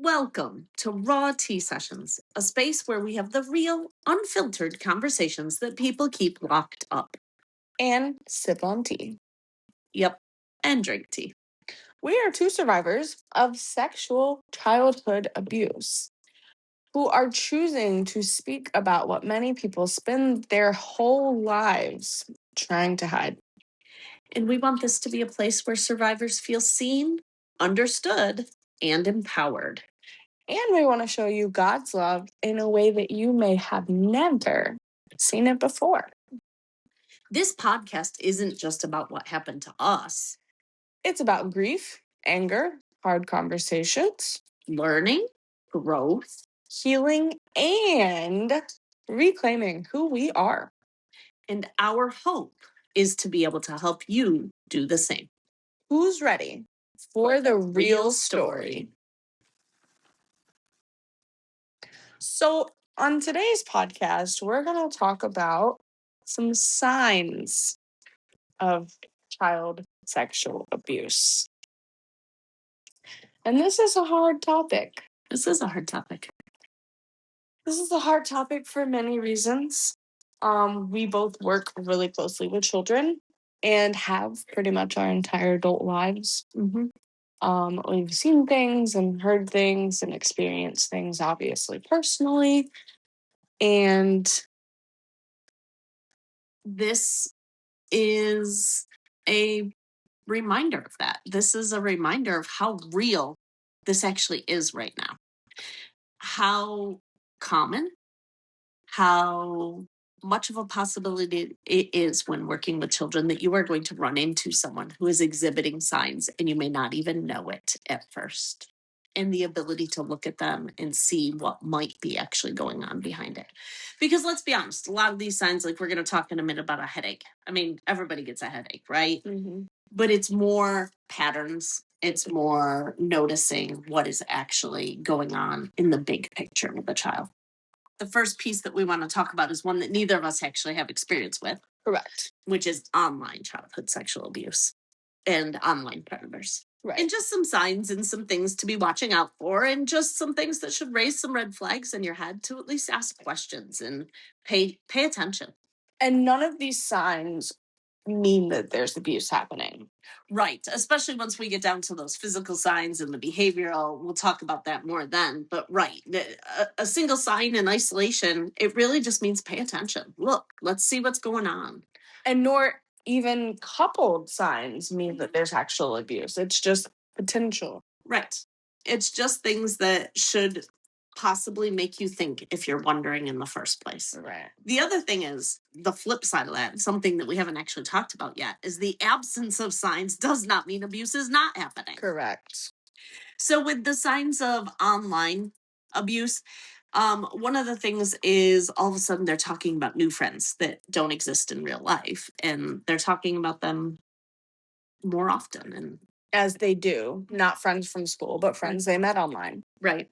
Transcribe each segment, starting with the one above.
Welcome to Raw Tea Sessions, a space where we have the real, unfiltered conversations that people keep locked up. And sip on tea. Yep, and drink tea. We are two survivors of sexual childhood abuse who are choosing to speak about what many people spend their whole lives trying to hide. And we want this to be a place where survivors feel seen, understood, and empowered. And we want to show you God's love in a way that you may have never seen it before. This podcast isn't just about what happened to us. It's about grief, anger, hard conversations, learning, growth, healing, and reclaiming who we are. And our hope is to be able to help you do the same. Who's ready for the real story? So, on today's podcast, we're going to talk about some signs of child sexual abuse. And this is a hard topic. This is a hard topic. This is a hard topic for many reasons. We both work really closely with children and have pretty much our entire adult lives. We've seen things and heard things and experienced things, obviously, personally. And this is a reminder of that. This is a reminder of how real this actually is right now. How common, how much of a possibility it is when working with children that you are going to run into someone who is exhibiting signs and you may not even know it at first. And the ability to look at them and see what might be actually going on behind it. Because let's be honest, a lot of these signs, like we're going to talk in a minute about a headache. I mean, everybody gets a headache, right? But it's more patterns. It's more noticing what is actually going on in the big picture with the child. The first piece that we want to talk about is one that neither of us actually have experience with. Correct. Which is online childhood sexual abuse and online predators. Right. And just some signs and some things to be watching out for, and just some things that should raise some red flags in your head to at least ask questions and pay attention. And none of these signs mean that there's abuse happening. Right. Especially once we get down to those physical signs and the behavioral. We'll talk about that more then. But right, a single sign in isolation, it really just means pay attention. Look, let's see what's going on. And nor even coupled signs mean that there's actual abuse. It's just potential. Right. It's just things that should possibly make you think if you're wondering in the first place. Right. The other thing is, the flip side of that, something that we haven't actually talked about yet, is the absence of signs does not mean abuse is not happening. Correct. So with the signs of online abuse, one of the things is all of a sudden they're talking about new friends that don't exist in real life, and they're talking about them more often. And as they do, not friends from school, but friends they met online. Right.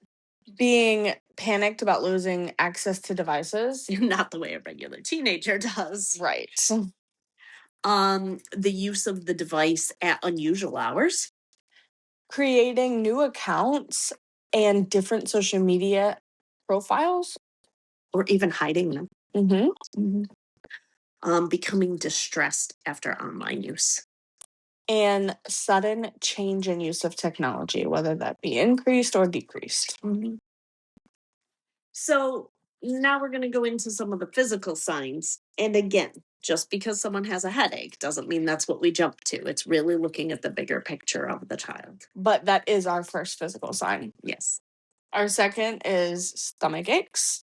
Being panicked about losing access to devices. Not the way a regular teenager does. Right. The use of the device at unusual hours. Creating new accounts and different social media profiles. Or even hiding them. Becoming distressed after online use. And sudden change in use of technology, whether that be increased or decreased. So now we're going to go into some of the physical signs. And again, just because someone has a headache doesn't mean that's what we jump to. It's really looking at the bigger picture of the child. But that is our first physical sign. Yes. Our second is stomach aches.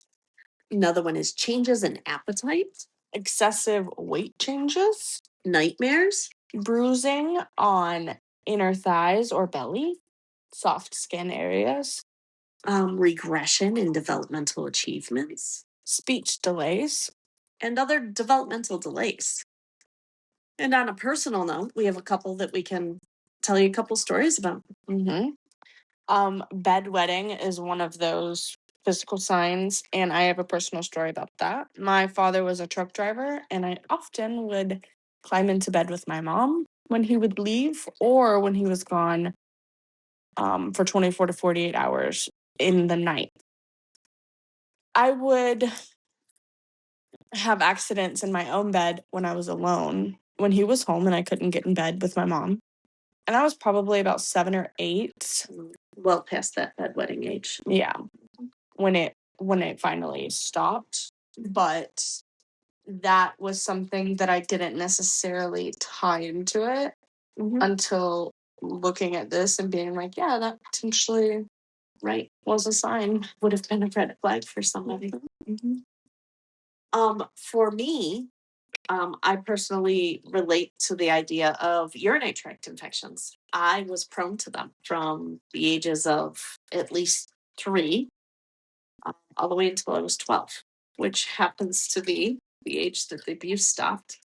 Another one is changes in appetite. Excessive weight changes. Nightmares. Bruising on inner thighs or belly. Soft skin areas. Regression in developmental achievements. Speech delays. And other developmental delays. And on a personal note, we have a couple that we can tell you a couple stories about. Bedwetting is one of those physical signs, and I have a personal story about that. My father was a truck driver, and I often would climb into bed with my mom when he would leave or when he was gone for 24 to 48 hours in the night. I would have accidents in my own bed when I was alone, when he was home and I couldn't get in bed with my mom. And I was probably about 7 or 8. Well past that bedwetting age. Yeah. When it finally stopped. But that was something that I didn't necessarily tie into it until looking at this and being like, yeah, that potentially was a sign. Would have been a red flag for somebody. For me, I personally relate to the idea of urinary tract infections. I was prone to them from the ages of at least 3 all the way until I was 12, which happens to be the age that the abuse stopped.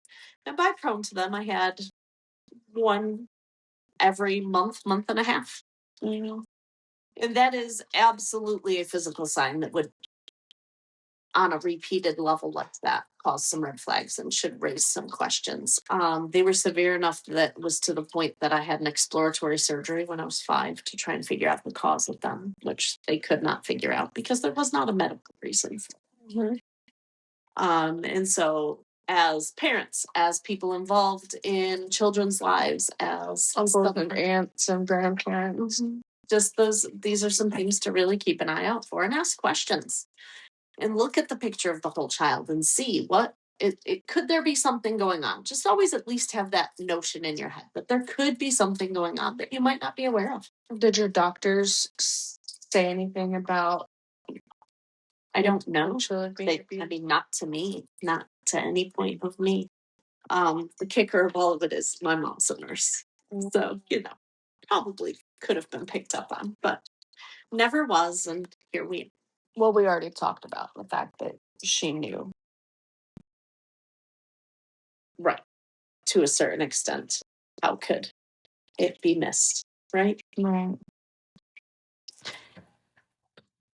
And by prone to them, I had one every month and a half. And that is absolutely a physical sign that would, on a repeated level like that, cause some red flags and should raise some questions. They were severe enough that was to the point that I had an exploratory surgery when I was 5 to try and figure out the cause of them, which they could not figure out because there was not a medical reason. And so as parents, as people involved in children's lives, as uncles and aunts and grandparents, these are some things to really keep an eye out for and ask questions. And look at the picture of the whole child and see what it could there be something going on. Just always at least have that notion in your head that there could be something going on that you might not be aware of. Did your doctors say anything about? I don't know. Not to me, not to any point of me. The kicker of all of it is my mom's a nurse. So, probably could have been picked up on, but never was, and here we are. Well, we already talked about the fact that she knew. Right. To a certain extent. How could it be missed? Right? Right.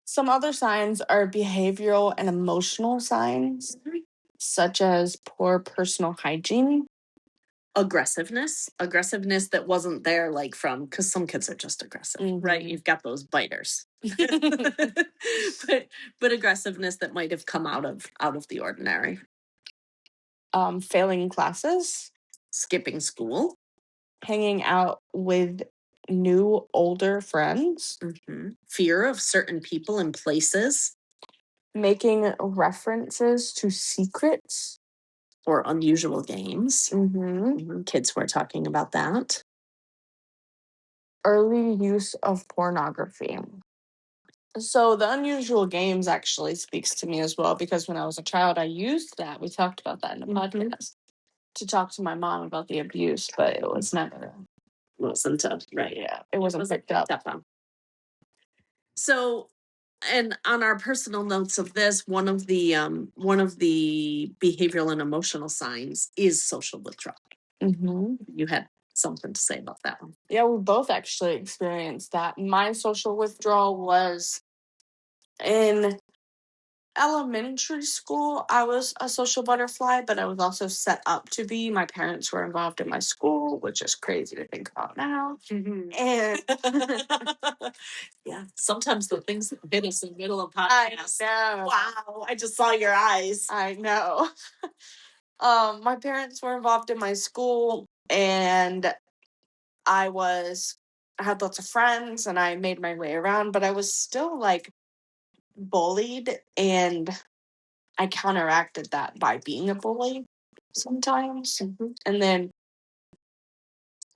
Some other signs are behavioral and emotional signs, such as poor personal hygiene. Aggressiveness that wasn't there because some kids are just aggressive, right? You've got those biters. but aggressiveness that might have come out of the ordinary. Failing classes, skipping school, hanging out with new older friends, fear of certain people and places, making references to secrets or unusual games. Kids were talking about that. Early use of pornography. So the unusual games actually speaks to me as well, because when I was a child, I used that. We talked about that in the podcast to talk to my mom about the abuse, but it was never. Wasn't right. Yeah, it wasn't picked up on. So, and on our personal notes of this, one of the behavioral and emotional signs is social withdrawal. You had something to say about that one. Yeah, we both actually experienced that. My social withdrawal was in elementary school. I was a social butterfly, but I was also set up to be. My parents were involved in my school, which is crazy to think about now. And yeah, sometimes the things that hit us in the middle of podcasts. I know. Wow, I just saw your eyes. I know. My parents were involved in my school, and I had lots of friends, and I made my way around, but I was still bullied, and I counteracted that by being a bully sometimes. And then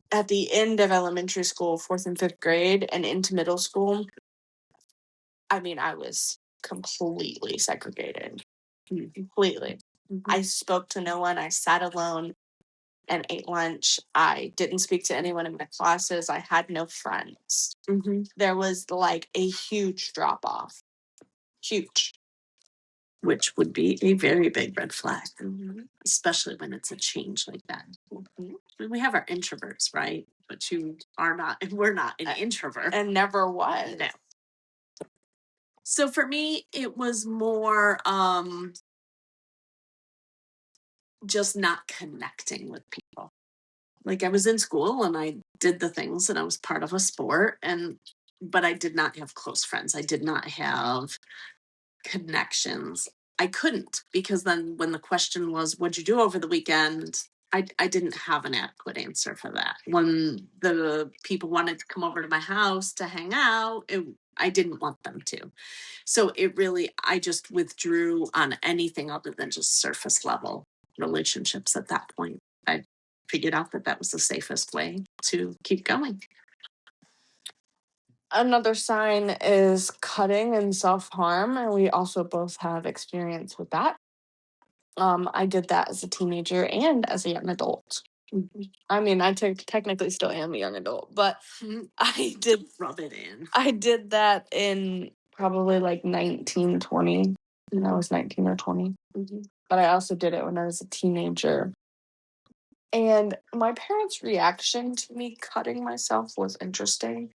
at the end of elementary school, 4th and 5th grade, and into middle school, I was completely segregated. Completely. I spoke to no one. I sat alone and ate lunch. I didn't speak to anyone in my classes. I had no friends. There was a huge drop off. Huge. Which would be a very big red flag, especially when it's a change like that. We have our introverts, right? But we're not an introvert. And never was. No. So for me, it was more just not connecting with people. I was in school and I did the things and I was part of a sport and but I did not have close friends. I did not have connections. I couldn't, because then when the question was, what'd you do over the weekend? I didn't have an adequate answer for that. When the people wanted to come over to my house to hang out, I didn't want them to. So I just withdrew on anything other than just surface level relationships at that point. I figured out that was the safest way to keep going. Another sign is cutting and self-harm, and we also both have experience with that. I did that as a teenager and as a young adult. I mean, I technically still am a young adult, but I did rub it in. I did that in probably like 19, 20. When I was 19 or 20. But I also did it when I was a teenager. And my parents' reaction to me cutting myself was interesting.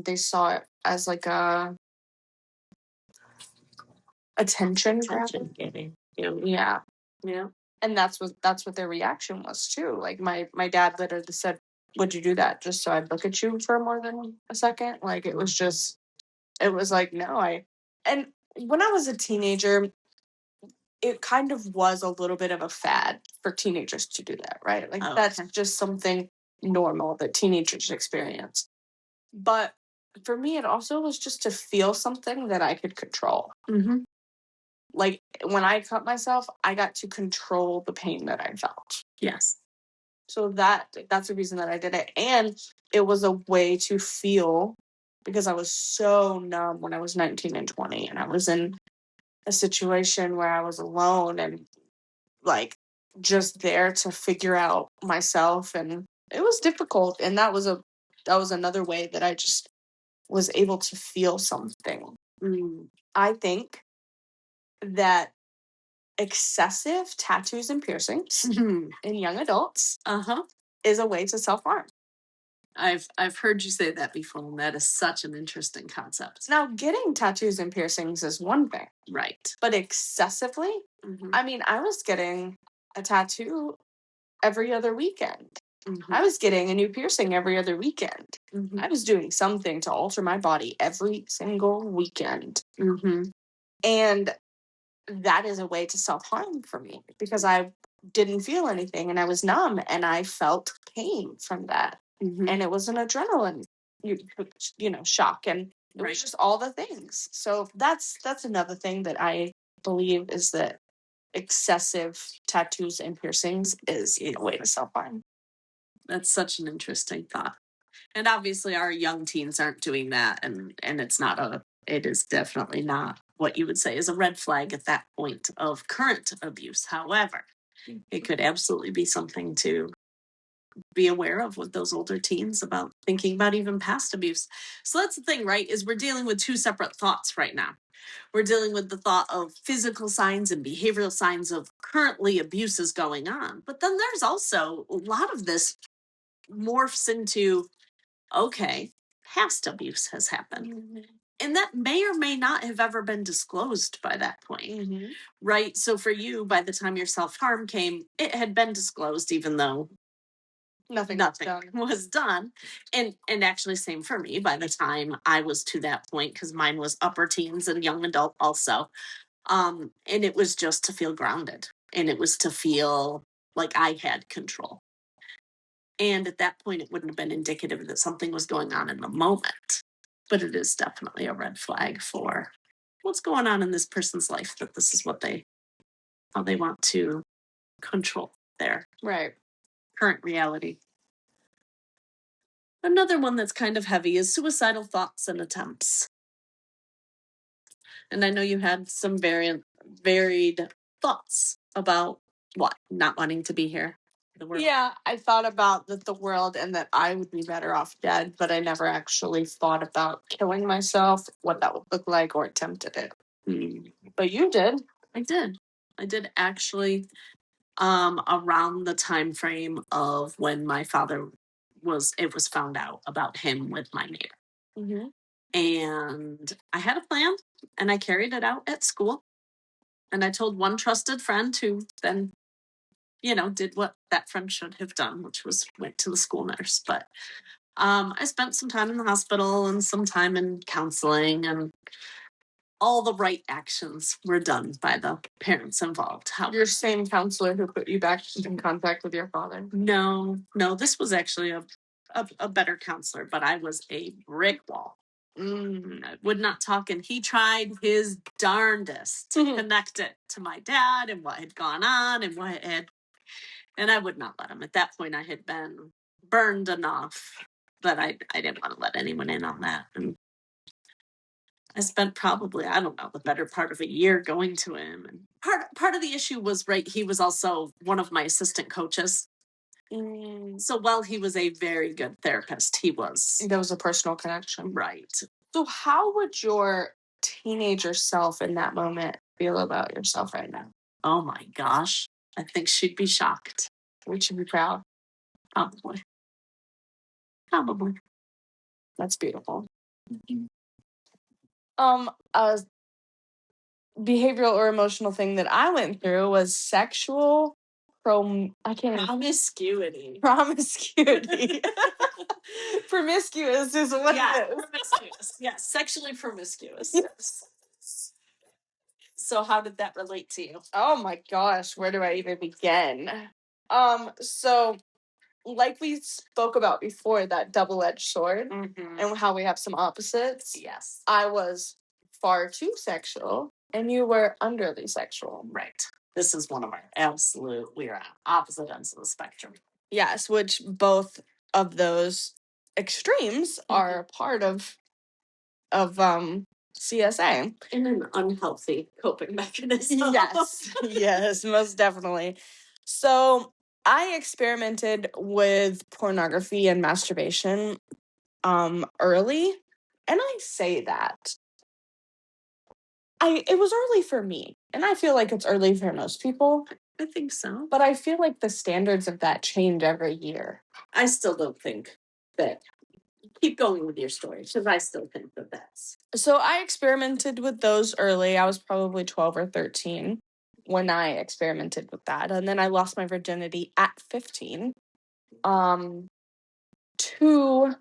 They saw it as like a attention getting. Yeah. And that's what their reaction was too. Like my dad literally said, "Would you do that just so I'd look at you for more than a second?" Like it was like, no, and when I was a teenager, it kind of was a little bit of a fad for teenagers to do that, right? Like that's just something normal that teenagers experience. But for me, it also was just to feel something that I could control. Like when I cut myself, I got to control the pain that I felt. Yes. So that's the reason that I did it. And it was a way to feel, because I was so numb when I was 19 and 20. And I was in a situation where I was alone and like just there to figure out myself. And it was difficult. And that was another way that I just was able to feel something. I think that excessive tattoos and piercings in young adults is a way to self-harm. I've heard you say that before, and that is such an interesting concept. Now, getting tattoos and piercings is one thing. Right. But excessively? I mean, I was getting a tattoo every other weekend. I was getting a new piercing every other weekend. I was doing something to alter my body every single weekend. And that is a way to self-harm for me, because I didn't feel anything and I was numb and I felt pain from that. And it was an adrenaline, shock, and it was just all the things. So that's another thing that I believe is that excessive tattoos and piercings is a way to self-harm. That's such an interesting thought. And obviously our young teens aren't doing that, and it is definitely not what you would say is a red flag at that point of current abuse. However, it could absolutely be something to be aware of with those older teens about thinking about even past abuse. So that's the thing, right? Is we're dealing with two separate thoughts right now. We're dealing with the thought of physical signs and behavioral signs of currently abuses going on. But then there's also a lot of this morphs into, okay, past abuse has happened. And that may or may not have ever been disclosed by that point, right? So for you, by the time your self-harm came, it had been disclosed, even though nothing was done. And actually, same for me. By the time I was to that point, because mine was upper teens and young adult also, and it was just to feel grounded, and it was to feel like I had control. And at that point, it wouldn't have been indicative that something was going on in the moment. But it is definitely a red flag for what's going on in this person's life, that this is how they want to control their current reality. Another one that's kind of heavy is suicidal thoughts and attempts. And I know you had some varied thoughts about what? Not wanting to be here. Yeah, I thought about the world and that I would be better off dead, but I never actually thought about killing myself, what that would look like, or attempted it. But you did. I did actually, around the time frame of when my father was found out about him with my neighbor. And I had a plan, and I carried it out at school. And I told one trusted friend, who then, did what that friend should have done, which was went to the school nurse. But I spent some time in the hospital and some time in counseling, and all the right actions were done by the parents involved. Your same counselor who put you back in contact with your father? No, this was actually a better counselor, but I was a brick wall. I would not talk, and he tried his darndest to connect it to my dad and what had gone on and what had, and I would not let him. At that point, I had been burned enough that I didn't want to let anyone in on that. And I spent probably, I don't know, the better part of a year going to him. And part of the issue was, right, he was also one of my assistant coaches. So while he was a very good therapist, there was a personal connection. Right. So how would your teenager self in that moment feel about yourself right now? Oh my gosh. I think she'd be shocked. Would she be proud? Probably. That's beautiful. A behavioral or emotional thing that I went through was sexual promiscuity. Promiscuous is what it is. Promiscuous. Yes, sexually promiscuous. Yes. So how did that relate to you? Oh my gosh, where do I even begin? So like we spoke about before, that double-edged sword, and how we have some opposites. Yes. I was far too sexual, and you were underly sexual. Right. This is one of our we are opposite ends of the spectrum. Yes, which both of those extremes are a part of CSA. In an unhealthy coping mechanism. Yes, most definitely. So I experimented with pornography and masturbation early, and I say that it was early for me, and I feel like it's early for most people. I think so. But I feel like the standards of that change every year. I still don't think that. Keep going with your story, because I still think that that's. So I experimented with those early. I was probably 12 or 13 when I experimented with that. And then I lost my virginity at 15 to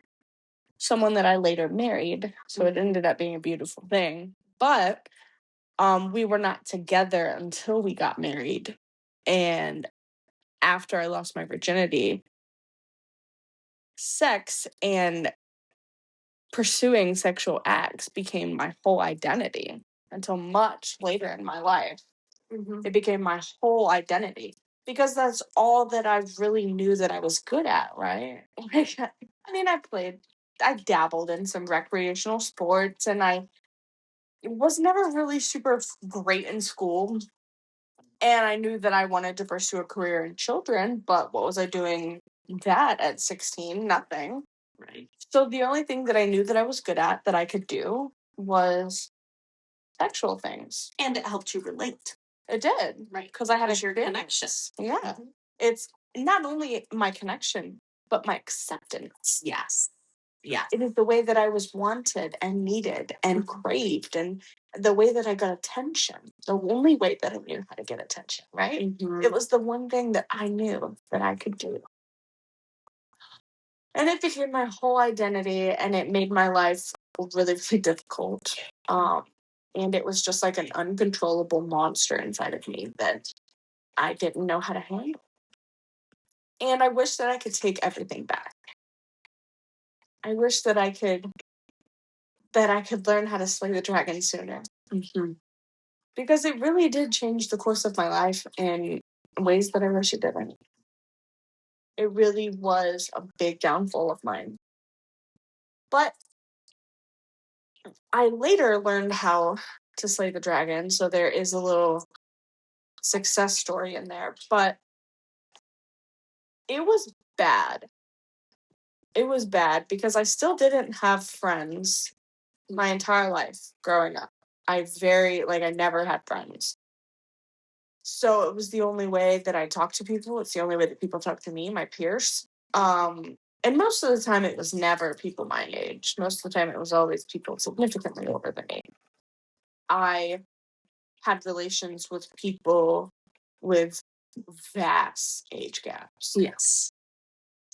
someone that I later married. So it ended up being a beautiful thing. But we were not together until we got married. And after I lost my virginity, sex and pursuing sexual acts became my whole identity until much later in my life. It became my whole identity because that's all that I really knew that I was good at, right? I mean, I dabbled in some recreational sports, and I was never really super great in school. And I knew that I wanted to pursue a career in children, but what was I doing that at 16? Nothing. Right. So the only thing that I knew that I was good at, that I could do, was sexual things. And it helped you relate. It did. Right. Because I had your connection. Yeah. It's not only my connection, but my acceptance. Yes. Yeah. It is the way that I was wanted and needed and craved, and the way that I got attention. The only way that I knew how to get attention, right? It was the one thing that I knew that I could do. And it became my whole identity, and it made my life really, really difficult. And it was just like an uncontrollable monster inside of me that I didn't know how to handle. And I wish that I could take everything back. I wish that I could learn how to slay the dragon sooner. Because it really did change the course of my life in ways that I wish it didn't. It really was a big downfall of mine. But I later learned how to slay the dragon, so there is a little success story in there. But it was bad. It was bad because I still didn't have friends my entire life growing up. I never had friends. So it was the only way that I talked to people. It's the only way that people talk to me, my peers. And most of the time it was never people my age. Most of the time it was always people significantly older than me. I had relations with people with vast age gaps. Yes.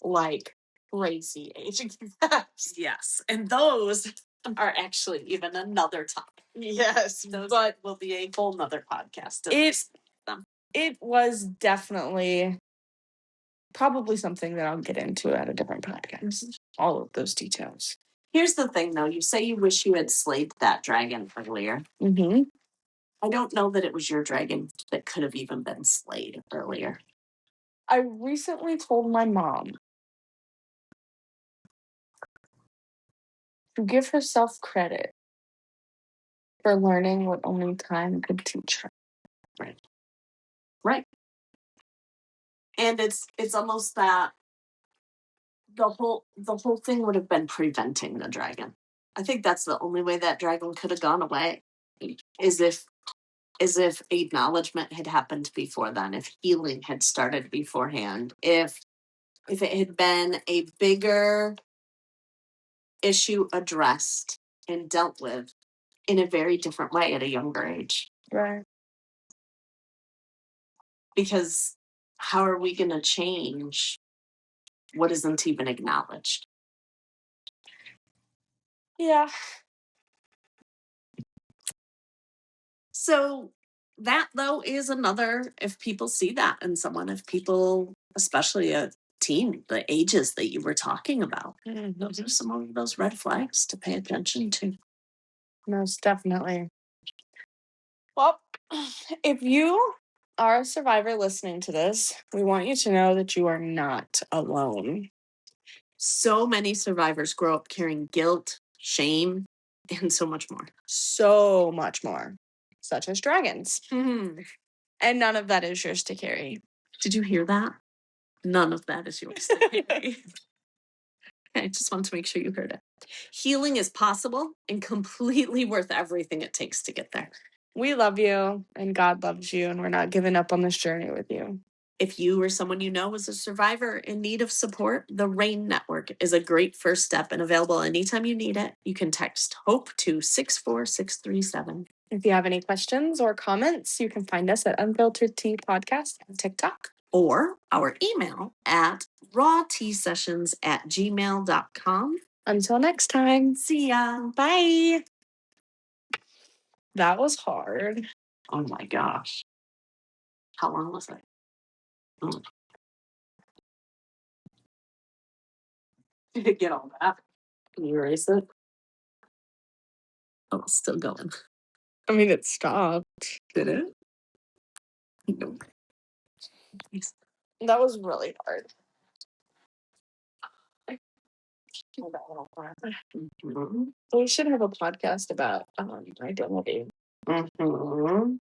Like crazy aging gaps. Yes. And those are actually even another topic. Yes, Those but will be a whole nother podcast. It was definitely probably something that I'll get into at a different podcast. All of those details. Here's the thing, though. You say you wish you had slayed that dragon earlier. Mm-hmm. I don't know that it was your dragon that could have even been slayed earlier. I recently told my mom to give herself credit for learning what only time could teach her. Right. And it's almost that the whole thing would have been preventing the dragon. I think that's the only way that dragon could have gone away, is if acknowledgement had happened before then, if healing had started beforehand, if it had been a bigger issue addressed and dealt with in a very different way at a younger age. Right. Because how are we going to change what isn't even acknowledged? Yeah. So that, though, is another, if people see that in someone, if people, especially a teen, the ages that you were talking about, those are some of those red flags to pay attention to. Most definitely. Well, if you are a survivor listening to this, we want you to know that you are not alone. So many survivors grow up carrying guilt, shame, and so much more. So much more, such as dragons. Mm-hmm. And none of that is yours to carry. Did you hear that? None of that is yours to carry. I just want to make sure you heard it. Healing is possible and completely worth everything it takes to get there. We love you, and God loves you, and we're not giving up on this journey with you. If you or someone you know is a survivor in need of support, the RAIN Network is a great first step and available anytime you need it. You can text HOPE to 64637. If you have any questions or comments, you can find us at Unfiltered Tea Podcast on TikTok. Or our email at rawteasessions@gmail.com. Until next time. See ya. Bye. That was hard. Oh my gosh. How long was it? Oh. Did it get all that? Can you erase it? Oh, it's still going. I mean, it stopped. Did it? No. That was really hard. We should have a podcast about identity. Mm-hmm.